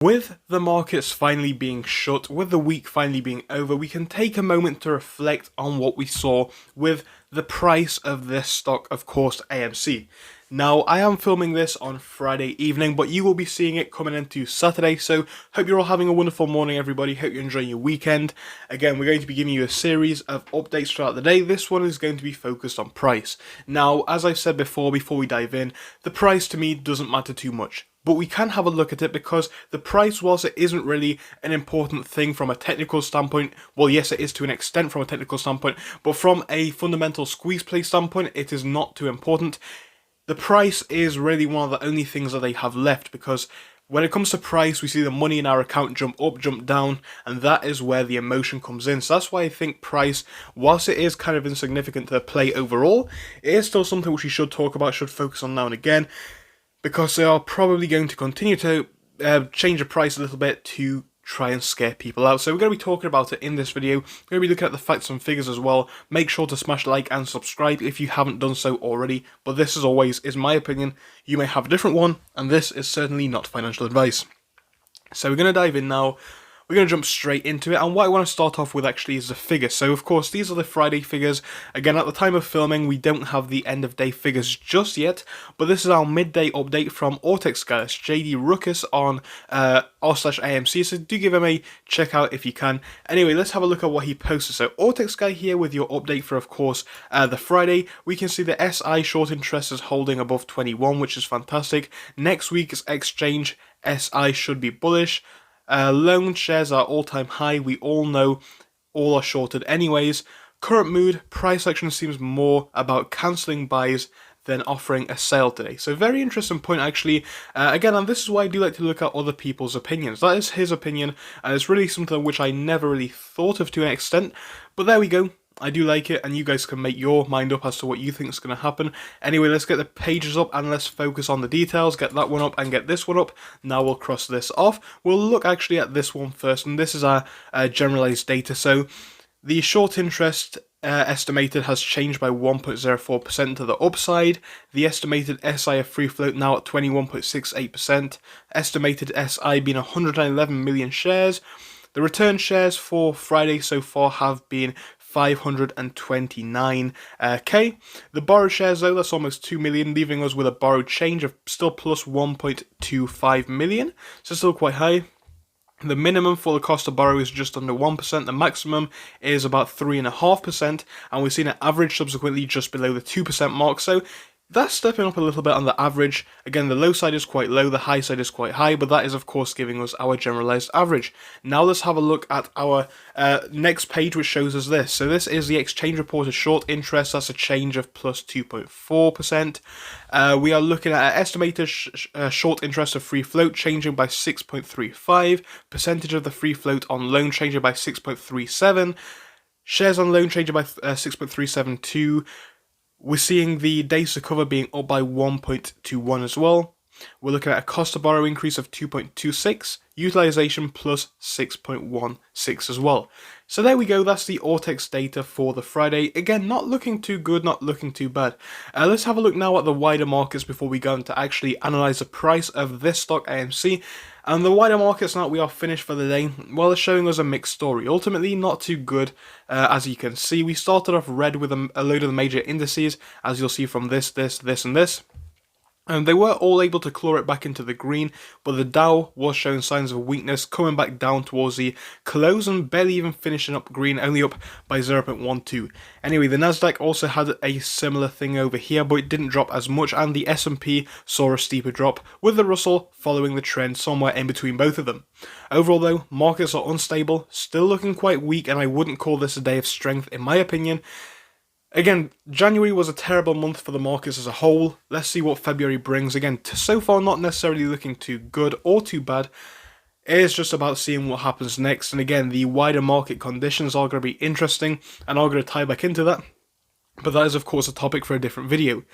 With the markets finally being shut, with the week finally being over, we can take a moment to reflect on what we saw with the price of this stock, of course, AMC. Now, I am filming this on Friday evening, but you will be seeing it coming into Saturday, so hope you're all having a wonderful morning, everybody. Hope you're enjoying your weekend. Again, we're going to be giving you a series of updates throughout the day. This one is going to be focused on price. Now, as I've said before we dive in, the price to me doesn't matter too much. But we can have a look at it because the price, whilst it isn't really an important thing from a technical standpoint, well, yes, it is to an extent from a technical standpoint, but from a fundamental squeeze play standpoint, it is not too important. The price is really one of the only things that they have left, because when it comes to price, we see the money in our account jump up, jump down, and that is where the emotion comes in. So that's why I think price, whilst it is kind of insignificant to the play overall, it is still something which we should talk about, should focus on now and again, because they are probably going to continue to change the price a little bit to try and scare people out. So we're going to be talking about it in this video. We're going to be looking at the facts and figures as well. Make sure to smash like and subscribe if you haven't done so already. But this, as always, is my opinion. You may have a different one, and this is certainly not financial advice. So we're going to dive in now. We're going to jump straight into it, and what I want to start off with actually is the figures. So of course these are the Friday figures. Again, at the time of filming we don't have the end of day figures just yet, but this is our midday update from Ortex guy, JD Ruckus on r/AMC, so do give him a check out if you can. Anyway, let's have a look at what he posted. So Ortex guy here with your update for, of course, the Friday. We can see the SI short interest is holding above 21, which is fantastic. Next week's exchange SI should be bullish. Loan shares are all-time high. We all know all are shorted anyways. Current mood, price action seems more about cancelling buys than offering a sale today. So very interesting point actually. Again, and this is why I do like to look at other people's opinions. That is his opinion, and it's really something which I never really thought of to an extent. But there we go. I do like it, and you guys can make your mind up as to what you think is going to happen. Anyway, let's get the pages up and let's focus on the details. Get that one up and get this one up. Now we'll cross this off. We'll look actually at this one first, and this is our generalized data. So the short interest estimated has changed by 1.04% to the upside. The estimated SI of free float now at 21.68%. Estimated SI being 111 million shares. The return shares for Friday so far have been 529k. The borrowed shares though, that's almost 2 million, leaving us with a borrowed change of still plus 1.25 million, so still quite high. The minimum for the cost to borrow is just under 1%, the maximum is about 3.5%, and we've seen an average subsequently just below the 2% mark, so that's stepping up a little bit on the average. Again, the low side is quite low, the high side is quite high, but that is of course giving us our generalized average. Now let's have a look at our next page, which shows us this. So this is the exchange reported short interest. That's a change of plus 2.4%. We are looking at an estimated short interest of free float changing by 6.35, percentage of the free float on loan changing by 6.37, shares on loan changing by 6.372. We're seeing the days to cover being up by 1.21 as well. We're looking at a cost to borrow increase of 2.26, utilization plus 6.16 as well. So there we go, that's the Ortex data for the Friday. Again, not looking too good, not looking too bad. Let's have a look now at the wider markets before we go on to actually analyse the price of this stock, AMC. And the wider markets, now we are finished for the day, well, it's showing us a mixed story. Ultimately, not too good, as you can see. We started off red with a load of the major indices, as you'll see from this, and this. And they were all able to claw it back into the green, but the Dow was showing signs of weakness, coming back down towards the close and barely even finishing up green, only up by 0.12. Anyway, the Nasdaq also had a similar thing over here, but it didn't drop as much, and the S&P saw a steeper drop, with the Russell following the trend somewhere in between both of them. Overall though, markets are unstable, still looking quite weak, and I wouldn't call this a day of strength in my opinion. Again, January was a terrible month for the markets as a whole. Let's see what February brings. Again, so far not necessarily looking too good or too bad. It is just about seeing what happens next. And again, the wider market conditions are going to be interesting and are going to tie back into that. But that is of course a topic for a different video.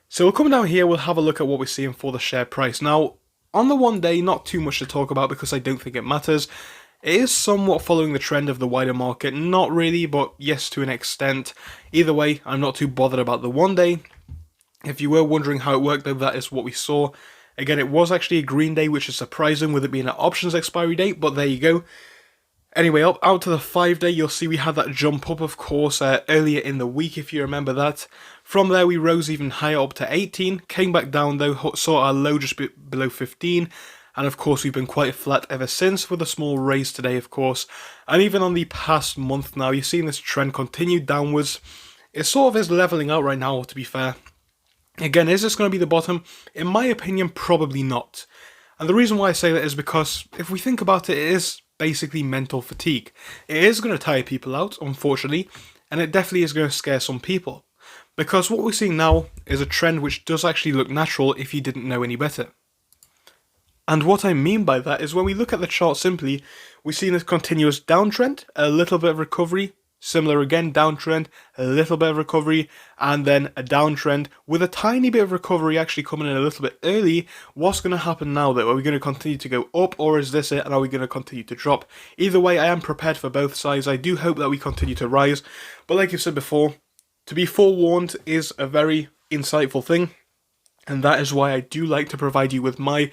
So we'll come down here, we'll have a look at what we're seeing for the share price. Now, on the one day, not too much to talk about because I don't think it matters. It is somewhat following the trend of the wider market, not really, but yes, to an extent. Either way, I'm not too bothered about the one day. If you were wondering how it worked, though, that is what we saw. Again, it was actually a green day, which is surprising with it being an options expiry date, but there you go. Anyway, up out to the 5-day, you'll see we had that jump up, of course, earlier in the week, if you remember that. From there, we rose even higher up to 18, came back down though, saw our low just below 15, and of course we've been quite flat ever since, with a small raise today, of course. And even on the past month now, you're seeing this trend continue downwards. It sort of is leveling out right now, to be fair. Again, is this going to be the bottom? In my opinion, probably not. And the reason why I say that is because, if we think about it, it is basically mental fatigue. It is going to tire people out, unfortunately, and it definitely is going to scare some people. Because what we're seeing now is a trend which does actually look natural if you didn't know any better. And what I mean by that is when we look at the chart simply, we've seen this continuous downtrend, a little bit of recovery, similar again, downtrend, a little bit of recovery, and then a downtrend with a tiny bit of recovery actually coming in a little bit early. What's going to happen now though? Are we going to continue to go up, or is this it and are we going to continue to drop? Either way, I am prepared for both sides. I do hope that we continue to rise, but like I've said before, to be forewarned is a very insightful thing, and that is why I do like to provide you with my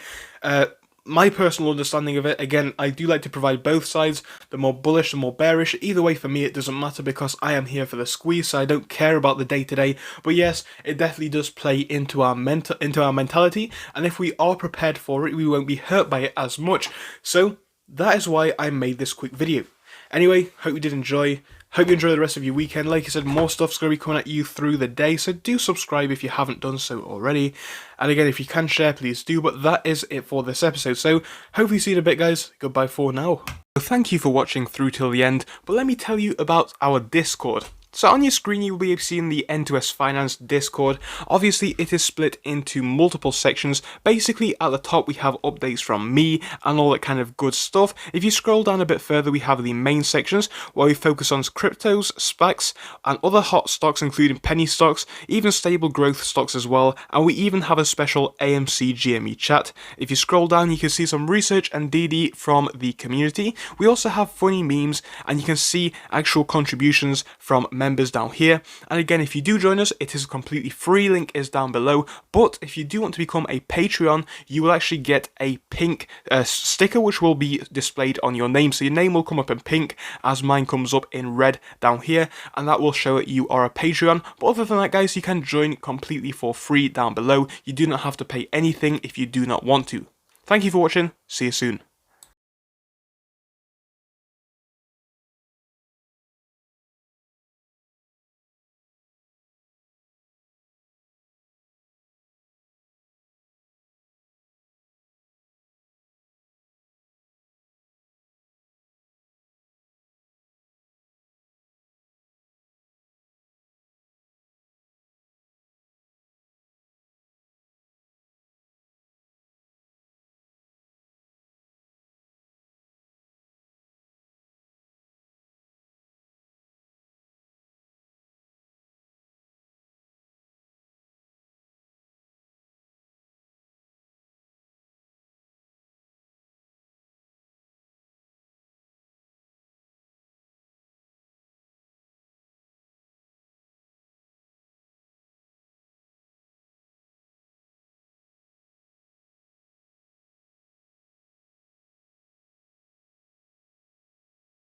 personal understanding of it. Again, I do like to provide both sides, the more bullish, the more bearish. Either way, for me, it doesn't matter because I am here for the squeeze, so I don't care about the day-to-day. But yes, it definitely does play into our mentality, and if we are prepared for it, we won't be hurt by it as much. So that is why I made this quick video. Anyway, hope you did enjoy. Hope you enjoy the rest of your weekend. Like I said, more stuff's going to be coming at you through the day, so do subscribe if you haven't done so already. And again, if you can share, please do. But that is it for this episode, so hopefully see you in a bit, guys. Goodbye for now. Thank you for watching through till the end, but let me tell you about our Discord. So on your screen you will be seeing the N2S Finance Discord. Obviously it is split into multiple sections. Basically at the top we have updates from me and all that kind of good stuff. If you scroll down a bit further we have the main sections where we focus on cryptos, SPACs and other hot stocks including penny stocks, even stable growth stocks as well, and we even have a special AMC GME chat. If you scroll down you can see some research and DD from the community. We also have funny memes and you can see actual contributions from members down here. And again, if you do join us, it is completely free, link is down below. But if you do want to become a Patreon, you will actually get a pink sticker which will be displayed on your name. So your name will come up in pink as mine comes up in red down here, and that will show that you are a Patreon. But other than that, guys, you can join completely for free down below. You do not have to pay anything if you do not want to. Thank you for watching, see you soon.